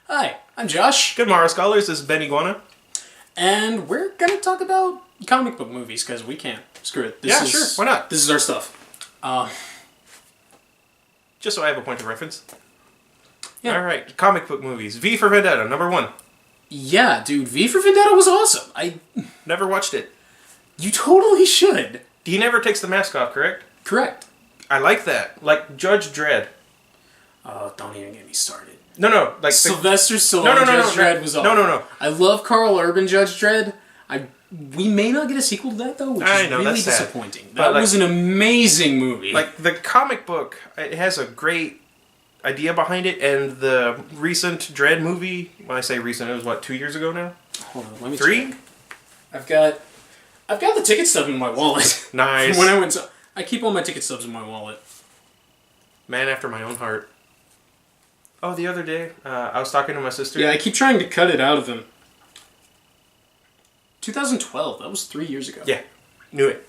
Hi, I'm Josh, Good morrow, scholars. This is Ben Iguana. and we're gonna talk about comic book movies because we can. Screw it. Sure. Why not? This is our stuff. Just so I have a point of reference. Yeah. All right, comic book movies. V for Vendetta, number 1. Yeah, dude, V for Vendetta was awesome. Never watched it. You totally should. He never takes the mask off, correct? Correct. I like that. Like Judge Dredd. Oh, don't even get me started. No. Like Sylvester Stallone Judge Dredd was awesome. No. I love Carl Urban Judge Dredd. We may not get a sequel to that though, which is really that's sad. disappointing. That was an amazing movie. Like the comic book, it has a great idea behind it, and the recent Dredd movie. When I say recent, it was what, 2 years ago now? Hold on, let me 3? check. I've got the ticket stub in my wallet. Nice. When I went to, I keep all my ticket stubs in my wallet. Man after my own heart. Oh, the other day, I was talking to my sister. Yeah, I keep trying to cut it out of him. 2012. That was 3 years ago. Yeah, knew it.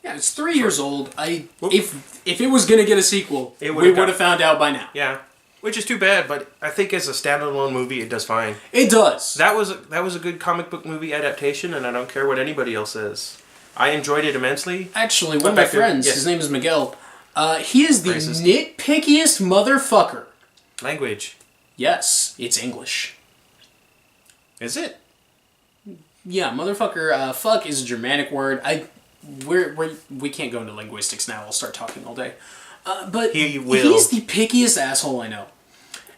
Yeah, it's 3 years old. If it was gonna get a sequel, we would have found out by now. Yeah, which is too bad. But I think as a standalone movie, it does fine. It does. That was a good comic book movie adaptation, and I don't care what anybody else says. I enjoyed it immensely. Actually, one of my friends, his name is Miguel. He is the nitpickiest motherfucker. Language. Yes, it's English. Is it? Yeah, motherfucker. Fuck is a Germanic word. We can't go into linguistics now. I'll start talking all day. But he's the pickiest asshole I know.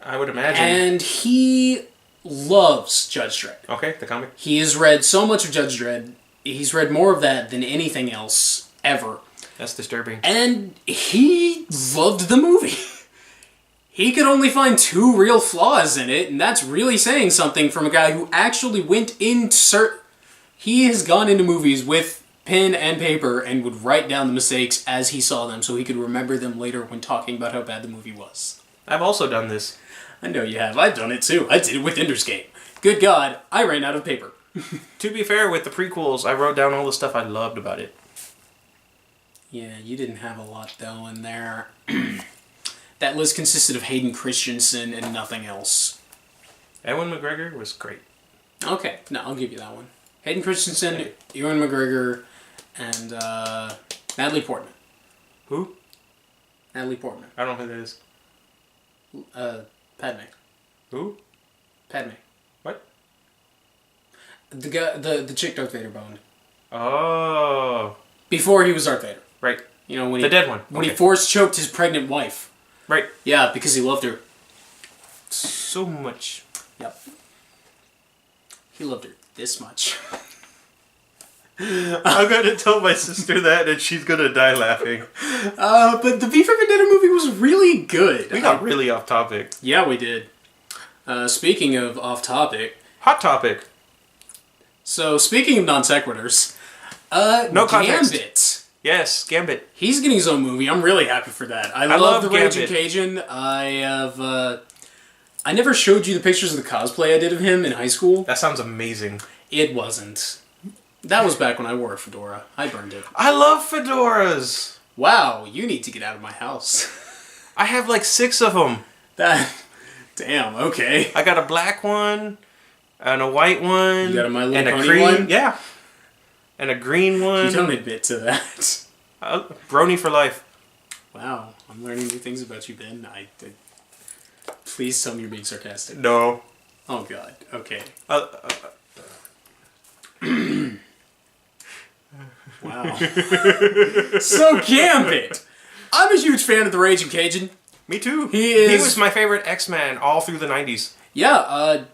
I would imagine. And he loves Judge Dredd. Okay, the comic. He has read so much of Judge Dredd. He's read more of that than anything else ever. That's disturbing. And he loved the movie. He could only find 2 real flaws in it, and that's really saying something from a guy who actually went in He has gone into movies with pen and paper and would write down the mistakes as he saw them so he could remember them later when talking about how bad the movie was. I've also done this. I know you have. I've done it too. I did it with Ender's Game. Good God, I ran out of paper. To be fair, with the prequels, I wrote down all the stuff I loved about it. Yeah, you didn't have a lot though in there. That list consisted of Hayden Christensen and nothing else. Ewan McGregor was great. Okay, no, I'll give you that one. Hayden Christensen, Ewan McGregor, and Natalie Portman. Who? Natalie Portman. I don't know who that is. Padme. Who? Padme. What? The guy, the chick Darth Vader boned. Oh. Before he was Darth Vader. Right. You know, when the dead one. When he force choked his pregnant wife. Right. Yeah, because he loved her. So much. Yep. He loved her this much. I'm going to tell my sister that and she's going to die laughing. But the V for Vendetta movie was really good. We got really off topic. Yeah, we did. Speaking of off topic. Hot topic. So, speaking of non sequiturs. No context. Gambit. Yes, Gambit. He's getting his own movie. I'm really happy for that. I love the Gambit. Raging Cajun. I never showed you the pictures of the cosplay I did of him in high school. That sounds amazing. It wasn't. That was back when I wore a fedora. I burned it. I love fedoras. Wow, you need to get out of my house. I have like 6 of them. Damn, okay. I got a black one, and a white one, You got a My Little and a Pony green one? Yeah. And a green one. You don't admit to that. Brony for life. Wow, I'm learning new things about you, Ben. Please tell me you're being sarcastic. No. Oh, God. Okay. Wow. So, Gambit! I'm a huge fan of the Raging Cajun. Me too. He was my favorite X-Man all through the 90s. Yeah,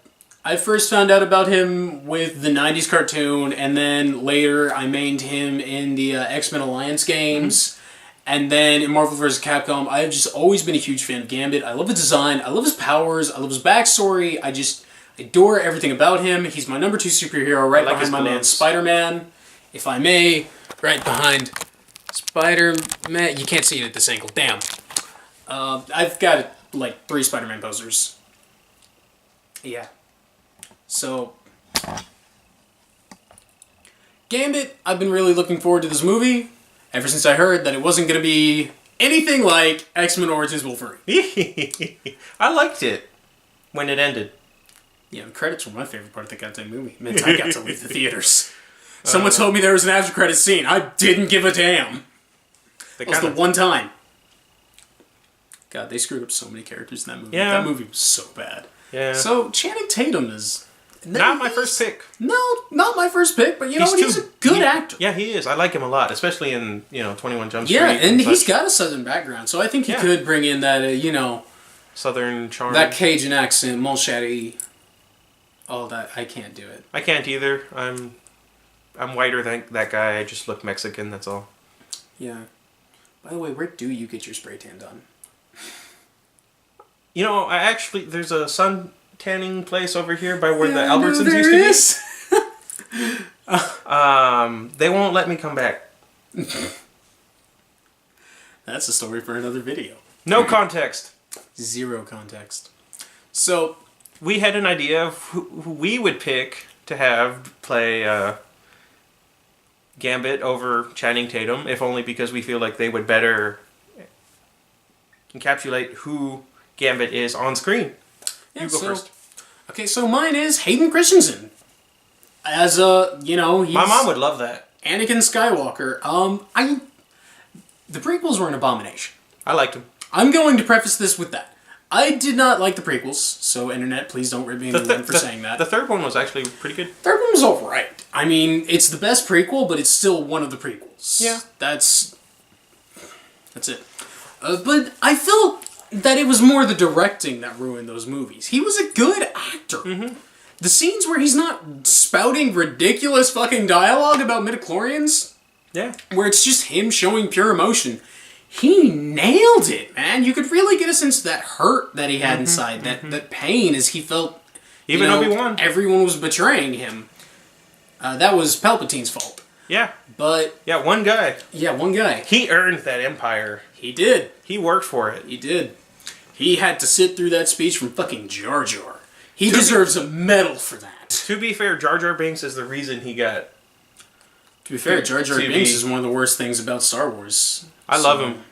I first found out about him with the 90s cartoon, and then later I mained him in the X-Men Alliance games, and then in Marvel vs. Capcom. I've just always been a huge fan of Gambit. I love the design, I love his powers, I love his backstory, I just adore everything about him. He's my number 2 superhero, right behind my man Spider-Man, if I may, right behind Spider-Man. You can't see it at this angle, damn. I've got like 3 Spider-Man posters. Yeah. So, Gambit, I've been really looking forward to this movie ever since I heard that it wasn't going to be anything like X-Men Origins Wolverine. I liked it. when it ended. Yeah, the credits were my favorite part of the goddamn movie. It meant I got to leave the theaters. Someone told me there was an after credit scene. I didn't give a damn. That was the one time. God, they screwed up so many characters in that movie. Yeah. That movie was so bad. Yeah. So Channing Tatum is not my first pick. No, not my first pick. But you know what? He's a good actor. Yeah, he is. I like him a lot, especially in 21 Jump Street. Yeah, and he's got a Southern background, so I think he could bring in that Southern charm, that Cajun accent, Molchette, all that. I can't do it. I can't either. I'm whiter than that guy. I just look Mexican. That's all. Yeah. By the way, where do you get your spray tan done? There's a sun tanning place over here by where the Albertsons used to be. They won't let me come back. That's a story for another video. No context. Zero context. So, we had an idea of who we would pick to have play Gambit over Channing Tatum, if only because we feel like they would better encapsulate who Gambit is on screen. Yeah, you go first. Okay, so mine is Hayden Christensen. As he's... My mom would love that. Anakin Skywalker. The prequels were an abomination. I liked him. I'm going to preface this with that. I did not like the prequels, so internet, please don't rip me a new one for saying that. The third one was actually pretty good. Third one was alright. I mean, it's the best prequel, but it's still one of the prequels. Yeah. That's it. But I feel that it was more the directing that ruined those movies. He was a good actor. Mm-hmm. The scenes where he's not spouting ridiculous fucking dialogue about midichlorians, where it's just him showing pure emotion, he nailed it, man. You could really get a sense of that hurt that he had inside, that pain as he felt even Obi-Wan. Everyone was betraying him. That was Palpatine's fault. Yeah. But... yeah, one guy. Yeah, one guy. He earned that empire. He did. He worked for it. He did. He had to sit through that speech from fucking Jar Jar. He deserves a medal for that. To be fair, Jar Jar Binks is the reason he got... To be fair, Jar Jar Binks is one of the worst things about Star Wars. I love him.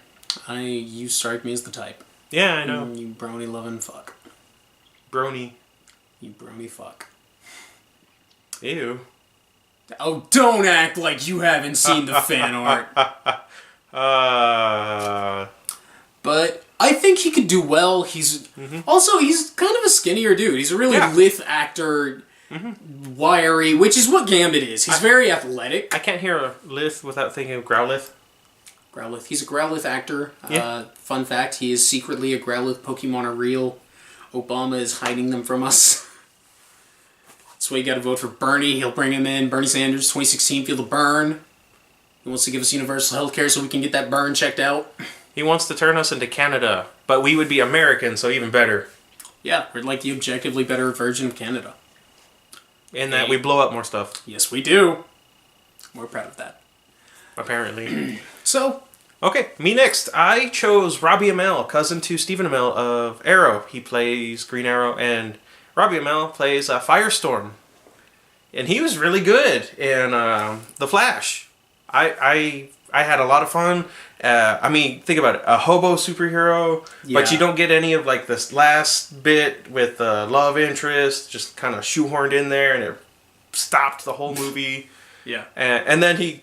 You strike me as the type. Yeah, I know. You brony loving fuck. Brony. You brony fuck. Ew. Oh, don't act like you haven't seen the fan art. But I think he could do well. He's also, he's kind of a skinnier dude. He's a really lithe actor, wiry, which is what Gambit is. He's very athletic. I can't hear a lith without thinking of Growlithe. Growlithe. He's a Growlithe actor. Yeah. Fun fact, he is secretly a Growlithe. Pokemon are real. Obama is hiding them from us. That's why you gotta vote for Bernie. He'll bring him in. Bernie Sanders, 2016, feel the burn. He wants to give us universal health care so we can get that burn checked out. He wants to turn us into Canada, but we would be American, so even better. Yeah, we're like the objectively better version of Canada. In that we blow up more stuff. Yes, we do. We're proud of that. Apparently. So... okay, me next. I chose Robbie Amell, cousin to Stephen Amell of Arrow. He plays Green Arrow, and Robbie Amell plays Firestorm. And he was really good in The Flash. I had a lot of fun. I mean, think about it. A hobo superhero, but you don't get any of like this last bit with the love interest, just kind of shoehorned in there, and it stopped the whole movie. Yeah. And then he,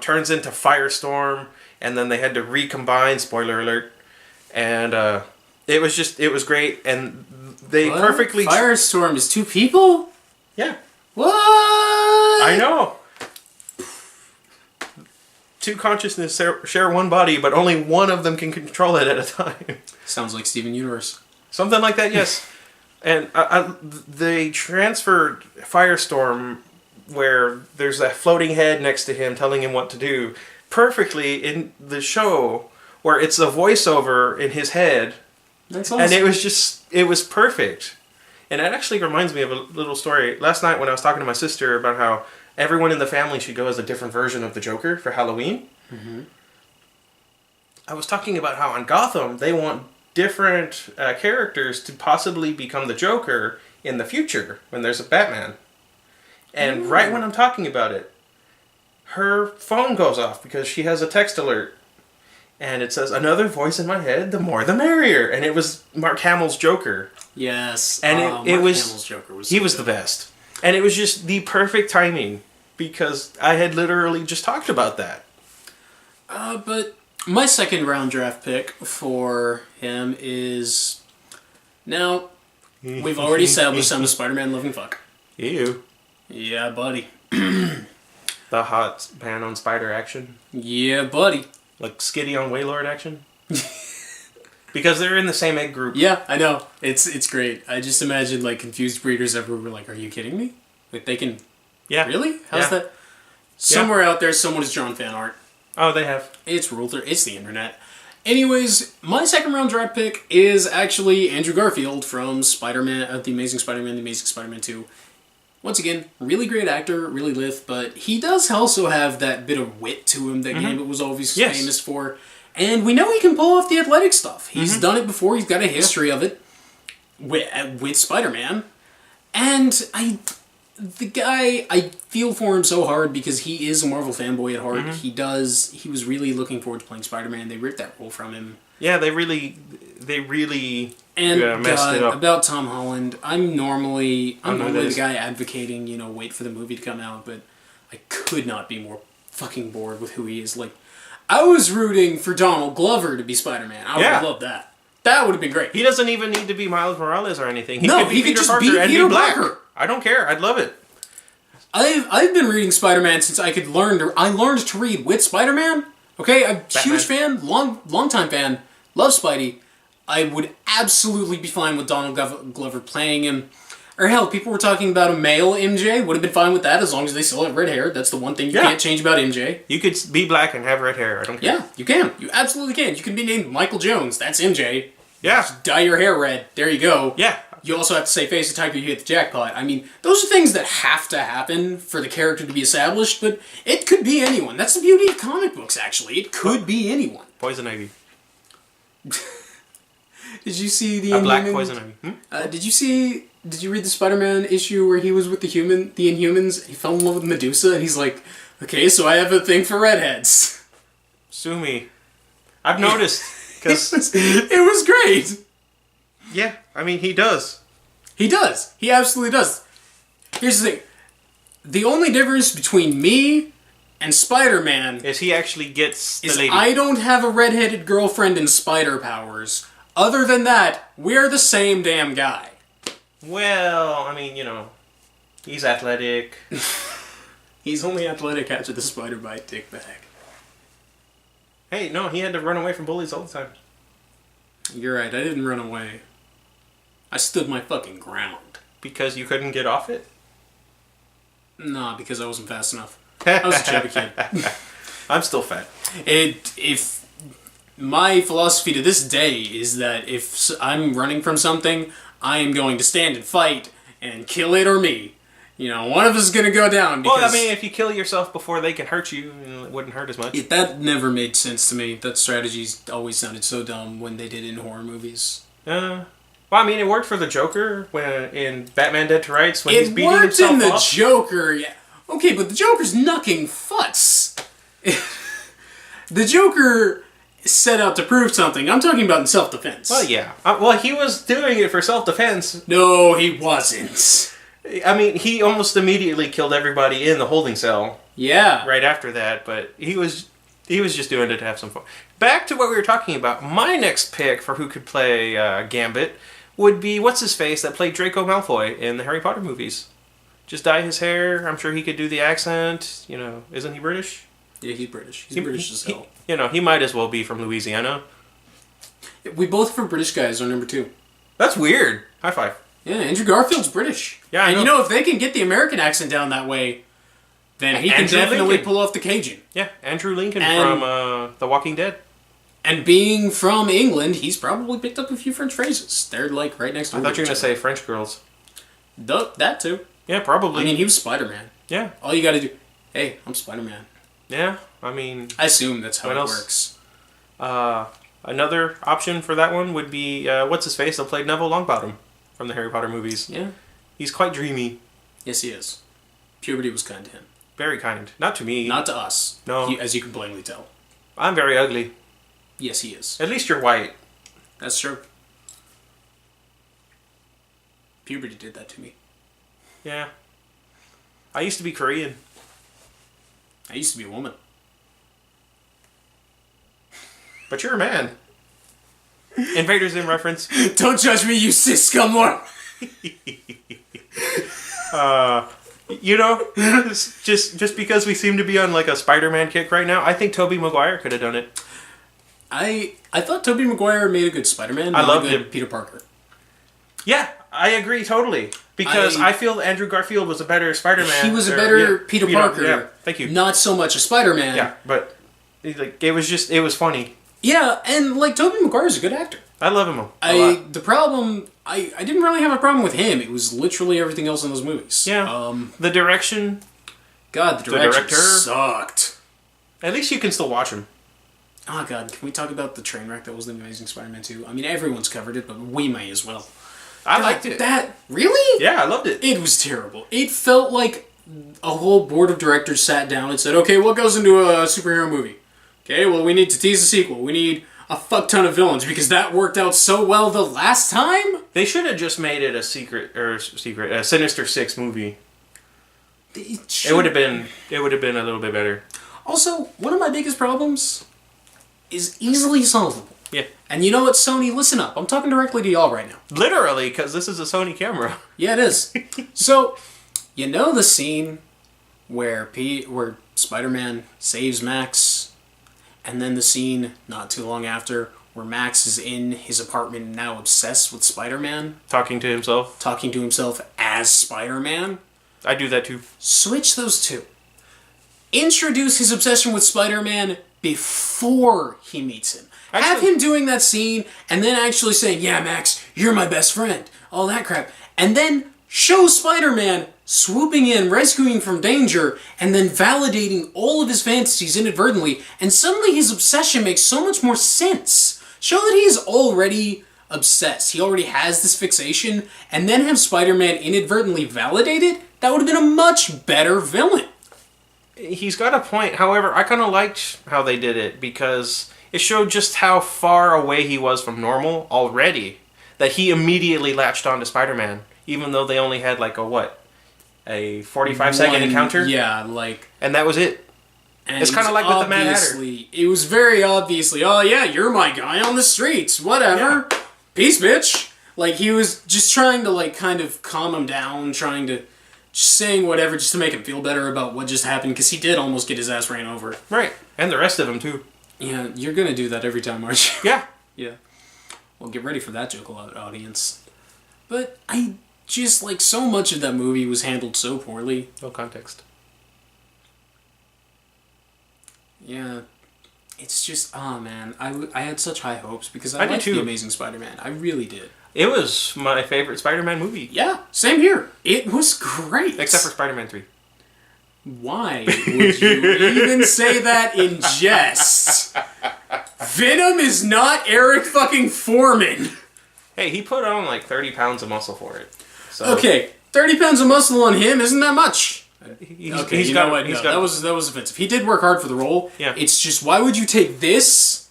turns into Firestorm, and then they had to recombine, spoiler alert. And it was great, and they perfectly... Firestorm is two people? Yeah. What? I know. Two consciousness share one body, but only one of them can control it at a time. Sounds like Steven Universe. Something like that, yes. And they transferred Firestorm, where there's that floating head next to him telling him what to do, perfectly in the show, where it's a voiceover in his head. That's awesome. And it was perfect. And it actually reminds me of a little story. Last night when I was talking to my sister about how everyone in the family should go as a different version of the Joker for Halloween. Mm-hmm. I was talking about how on Gotham, they want different characters to possibly become the Joker in the future when there's a Batman. And right when I'm talking about it, her phone goes off because she has a text alert. and it says, "Another voice in my head, the more the merrier." And it was Mark Hamill's Joker. Yes. And it was... Hamill's Joker was he so was good. the best. And it was just the perfect timing, because I had literally just talked about that. But my second round draft pick for him is... Now, we've already established I'm a Spider-Man loving fuck. Ew. Yeah, buddy. The hot pan on Spider action. Yeah, buddy. Like Skitty on Waylord action. Because they're in the same egg group. Yeah, I know. It's great. I just imagine like confused breeders everywhere were like, "Are you kidding me? Like they can? Yeah. Really? How's Yeah. that?" Somewhere out there, someone has drawn fan art. Oh, they have. It's ruled. It's the internet. Anyways, my second round draft pick is actually Andrew Garfield from Spider-Man, The Amazing Spider-Man, The Amazing Spider-Man 2. Once again, really great actor, really lithe, but he does also have that bit of wit to him that Gambit was always famous for. And we know he can pull off the athletic stuff. He's done it before. He's got a history of it with Spider-Man. And the guy, I feel for him so hard because he is a Marvel fanboy at heart. He was really looking forward to playing Spider-Man. They ripped that role from him. Yeah, they really And messed it up. about Tom Holland, I'm normally know the this. guy advocating, wait for the movie to come out, but I could not be more fucking bored with who he is. Like, I was rooting for Donald Glover to be Spider-Man. I would have loved that. That would have been great. He doesn't even need to be Miles Morales or anything. He No, could be he could Peter just Parker be and Peter be black. Parker. I don't care. I'd love it. I've been reading Spider-Man since I could learn to... I learned to read with Spider-Man. Okay, I'm a huge fan, long time fan. Love Spidey. I would absolutely be fine with Donald Glover playing him. Or hell, people were talking about a male MJ. Would have been fine with that as long as they still have red hair. That's the one thing you can't change about MJ. You could be black and have red hair. I don't care. Yeah, you can. You absolutely can. You can be named Michael Jones. That's MJ. Yeah. Just dye your hair red. There you go. Yeah. You also have to say face the tiger, you hit the jackpot. I mean, those are things that have to happen for the character to be established, but it could be anyone. That's the beauty of comic books, actually. It could be anyone. Poison Ivy. Did you see the A black Poison Ivy. Did you read the Spider-Man issue where he was with the Inhumans? He fell in love with Medusa, and he's like, okay, so I have a thing for redheads. Sue me. I've noticed. Cause it was great. yeah, I mean, he does. He does. He absolutely does. Here's the thing. The only difference between me and Spider-Man Is he actually gets the is lady. I don't have a redheaded girlfriend and spider powers. Other than that, we're the same damn guy. Well, I mean, he's athletic. He's only athletic after the spider bite dick bag. Hey, no, he had to run away from bullies all the time. You're right, I didn't run away. I stood my fucking ground. Because you couldn't get off it? Nah, because I wasn't fast enough. I was a chubby kid. I'm still fat. If my philosophy to this day is that if I'm running from something, I am going to stand and fight and kill it or me. One of us is going to go down. Because Well, I mean, if you kill yourself before they can hurt you, it wouldn't hurt as much. that never made sense to me. That strategy's always sounded so dumb when they did it in horror movies. Well, I mean, it worked for the Joker in Batman Dead to Rights when he's beating It worked himself in the up. Joker, yeah. Okay, but the Joker's knucking futs. The Joker set out to prove something. I'm talking about in self-defense. Well, yeah. Well, he was doing it for self-defense. No, he wasn't. I mean, he almost immediately killed everybody in the holding cell Yeah. right after that, but he was just doing it to have some fun. Back to what we were talking about. My next pick for who could play Gambit would be what's-his-face that played Draco Malfoy in the Harry Potter movies. Just dye his hair. I'm sure he could do the accent. Isn't he British? Yeah, he's British. He's British as hell. He might as well be from Louisiana. We both for British guys are number 2. That's weird. High five. Yeah, Andrew Garfield's British. Yeah, I and know. if they can get the American accent down that way, then he can Andrew definitely Lincoln. pull off the Cajun. Yeah, Andrew Lincoln And- from The Walking Dead. And being from England, he's probably picked up a few French phrases. They're like right next door. I thought you were going to say French girls. That too. Yeah, probably. I mean, he was Spider-Man. yeah. All you gotta do, hey, I'm Spider-Man. Yeah, I mean... I assume that's how What it else? works. Another option for that one would be, what's-his-face that played Neville Longbottom from the Harry Potter movies. Yeah. He's quite dreamy. Yes, he is. Puberty was kind to him. Very kind. Not to me. Not to us. No. As you can plainly tell. I'm very ugly. Yes, he is. At least you're white. That's true. Puberty did that to me. Yeah. I used to be Korean. I used to be a woman. But you're a man. Invader Zim reference. Don't judge me, you cis scumlord! You know, just because we seem to be on like a Spider-Man kick right now, I think Tobey Maguire could have done it. I thought Tobey Maguire made a good Spider-Man. I loved him. Peter Parker. Yeah, I agree totally. Because I feel Andrew Garfield was a better Spider-Man. He was a better Peter Parker. Yeah, thank you. Not so much a Spider-Man. Yeah, but like it was funny. Yeah, and like Tobey Maguire's a good actor. I love him a lot. The problem, I didn't really have a problem with him. It was literally everything else in those movies. Yeah. The direction. God, the director sucked. At least you can still watch him. Oh God, can we talk about the train wreck that was The Amazing Spider-Man 2? I mean, everyone's covered it, but we may as well. I liked it. Really? Yeah, I loved it. It was terrible. It felt like a whole board of directors sat down and said, okay, what goes into a superhero movie? Okay, well, we need to tease a sequel. We need a fuck ton of villains because that worked out so well the last time. They should have just made it a Sinister Six movie. It would have been a little bit better. Also, one of my biggest problems is easily solvable. Yeah. And you know what, Sony? Listen up. I'm talking directly to y'all right now. Literally, because this is a Sony camera. Yeah, it is. So, you know the scene where Spider-Man saves Max, and then the scene not too long after where Max is in his apartment now obsessed with Spider-Man? Talking to himself as Spider-Man? I do that too. Switch those two. Introduce his obsession with Spider-Man before he meets him. Have him doing that scene, and then actually saying, yeah, Max, you're my best friend. All that crap. And then show Spider-Man swooping in, rescuing from danger, and then validating all of his fantasies inadvertently, and suddenly his obsession makes so much more sense. Show that he is already obsessed. He already has this fixation, and then have Spider-Man inadvertently validate it. That would have been a much better villain. He's got a point. However, I kind of liked how they did it because it showed just how far away he was from normal already. That he immediately latched on to Spider-Man, even though they only had like a 45-second encounter? Yeah, like... And that was it. And it's kind of like with the Mad Hatter. It was very obviously, oh yeah, you're my guy on the streets, whatever. Yeah. Peace, bitch. Like, he was just trying to, like, kind of calm him down, trying to... Just saying whatever just to make him feel better about what just happened, because he did almost get his ass ran over. Right. And the rest of them, too. Yeah, you're gonna do that every time, aren't you? Yeah. Yeah. Well, get ready for that joke, audience. But I just, like, so much of that movie was handled so poorly. No context. Yeah. It's just, oh man, I had such high hopes because I liked The Amazing Spider-Man. I really did. It was my favorite Spider-Man movie. Yeah, same here. It was great. Except for Spider-Man 3. Why would you even say that in jest? Venom is not Eric fucking Foreman. Hey, he put on like 30 pounds of muscle for it. So. Okay, 30 pounds of muscle on him isn't that much. He's got what? That was offensive. He did work hard for the role. Yeah. It's just, why would you take this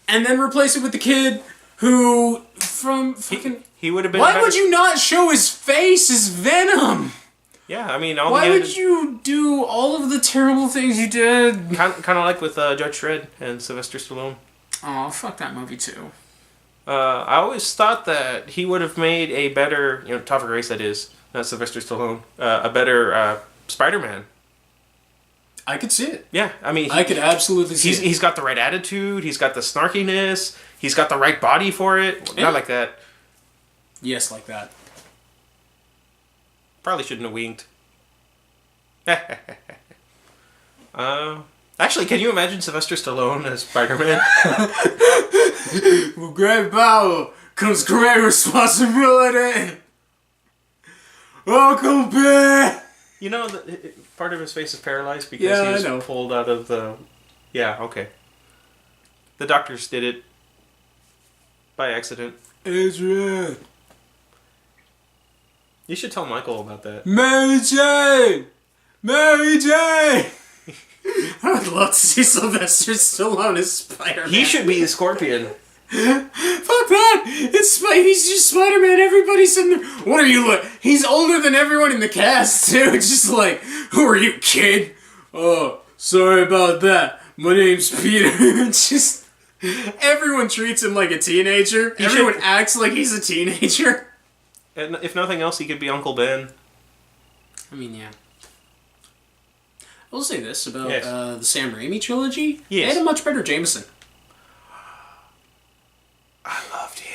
and then replace it with the kid who from fucking... He would have been... Why would you not show his face as Venom? Yeah, I mean... Why would you do all of the terrible things you did? Kind of like with Judge Dredd and Sylvester Stallone. Oh, fuck that movie too. I always thought that he would have made a better... Topher Grace, that is. Not Sylvester Stallone. A better Spider-Man. I could see it. Yeah, I mean... I could absolutely see it. He's got the right attitude. He's got the snarkiness. He's got the right body for it. Yeah. Not like that. Yes, like that. Probably shouldn't have winked. Actually, can you imagine Sylvester Stallone as Spider-Man? With great power comes great responsibility. Uncle Ben! Part of his face is paralyzed because he was pulled out of the... Yeah, okay. The doctors did it. By accident. Adrian! You should tell Michael about that. Mary Jane! Mary Jane! I would love to see Sylvester Stallone as Spider-Man. He should be the Scorpion. Fuck that! He's just Spider-Man. Everybody's in there. What are you like? He's older than everyone in the cast too. It's just like, who are you, kid? Oh, sorry about that. My name's Peter. Just everyone treats him like a teenager. Everyone acts like he's a teenager. And if nothing else, he could be Uncle Ben. I mean, yeah. I will say this about Yes. the Sam Raimi trilogy. Yes. They had a much better Jameson. I loved him.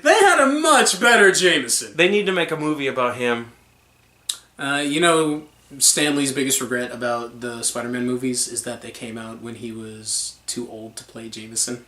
They had a much better Jameson. They need to make a movie about him. You know, Stan Lee's biggest regret about the Spider-Man movies is that they came out when he was too old to play Jameson.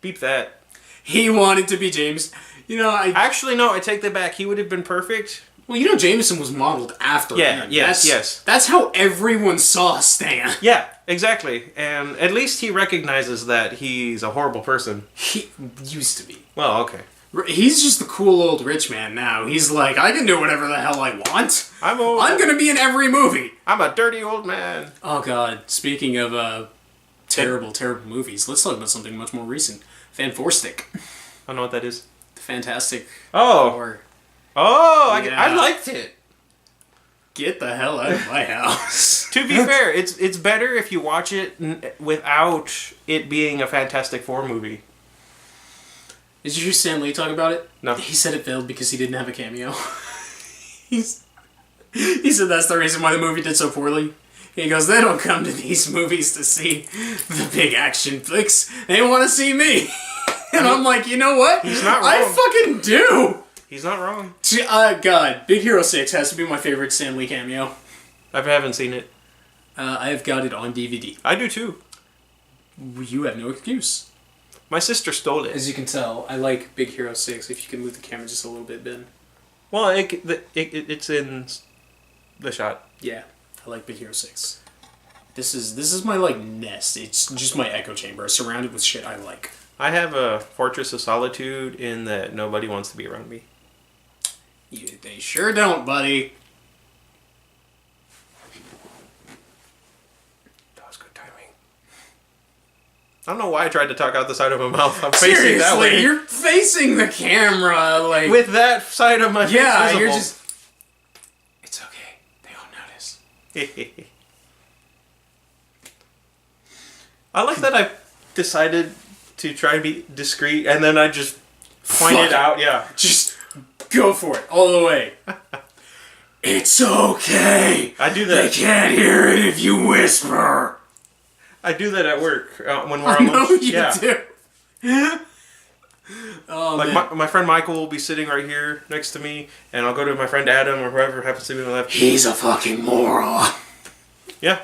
Beep that. He wanted to be James. You know, Actually, no, I take that back. He would have been perfect. Well, you know, Jameson was modeled after him. Yes. That's how everyone saw Stan. Yeah, exactly. And at least he recognizes that he's a horrible person. He used to be. Well, okay. He's just the cool old rich man now. He's like, I can do whatever the hell I want. I'm gonna be in every movie. I'm a dirty old man. Oh God! Speaking of terrible movies, let's talk about something much more recent. Fan Four Stick. I don't know what that is. The Fantastic Oh. Four. Oh, Yeah. I liked it. Get the hell out of my house. To be fair, it's better if you watch it without it being a Fantastic Four movie. Did you hear Stan Lee talk about it? No. He said it failed because he didn't have a cameo. He said that's the reason why the movie did so poorly. He goes, they don't come to these movies to see the big action flicks. They want to see me. And I'm like, you know what? He's not wrong. I fucking do. He's not wrong. God, Big Hero 6 has to be my favorite Stan Lee cameo. I haven't seen it. I have got it on DVD. I do too. You have no excuse. My sister stole it. As you can tell, I like Big Hero 6. If you can move the camera just a little bit, Ben. Well, it's in the shot. Yeah, I like Big Hero 6. This is my, like, nest. It's just my echo chamber, surrounded with shit I like. I have a Fortress of Solitude in that nobody wants to be around me. They sure don't, buddy. That was good timing. I don't know why I tried to talk out the side of my mouth. I'm facing that way. Seriously, you're facing the camera, like... With that side of my face visible. You're just... It's okay. They won't notice. I like that I decided to try and be discreet, and then I just pointed out, yeah. Just go for it, all the way. It's okay. I do that. They can't hear it if you whisper. I do that at work when we're I on know lunch. you Yeah. do. Oh, Like man. my friend Michael will be sitting right here next to me, and I'll go to my friend Adam or whoever happens to be on the left. He's a fucking moron. Yeah.